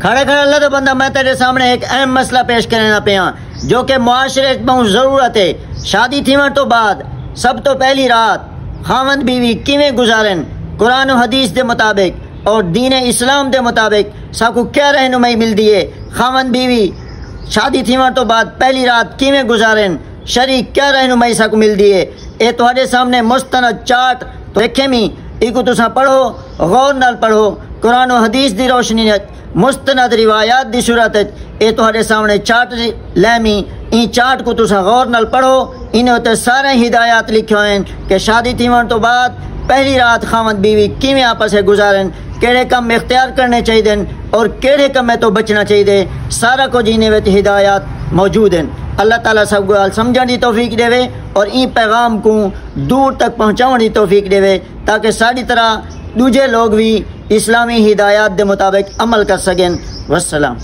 کھڑے کھڑے اللہ دا بندہ میں تیرے سامنے ایک اہم مسئلہ پیش کرنا پیا جو کہ معاشرے بہت ضرورت ہے۔ شادی تھیون تو بعد سب تو پہلی رات خاوند بیوی کیویں گزارن، قرآن و حدیث دے مطابق اور دین اسلام دے مطابق سب کو کیا رہنمائی ملتی ہے؟ خاوند بیوی شادی تھیون تو بعد پہلی رات کیویں گزارن، شرعی کیا رہنمائی سب کو ملتی ہے؟ اے تہاڈے سامنے مستند چارٹ تو دیکھے می ایک تساں پڑھو، غور نال پڑھو، قرآن و حدیث دی روشنی مستند روایات دی صورت اے تہاڈے سامنے چارٹ لیمی این چارٹ کو تساں غور نال پڑھو۔ انہوں تے سارے ہدایات لکھے ہوئے ہیں کہ شادی تھیون تو بعد پہلی رات خاوند بیوی کیویں آپس سے گزارن، کیڑے کم اختیار کرنے چاہیے اور کیڑے کم تو بچنا چاہیے، سارا کچھ انہیں وچ ہدایات موجود ہیں۔ اللہ تعالیٰ سب کو سمجھن دی توفیق دے اور این پیغام کو دور تک پہنچاؤن دی توفیق دے تاکہ ساری طرح دوجے لوگ بھی اسلامی ہدایات دے مطابق عمل کر سکیں۔ والسلام۔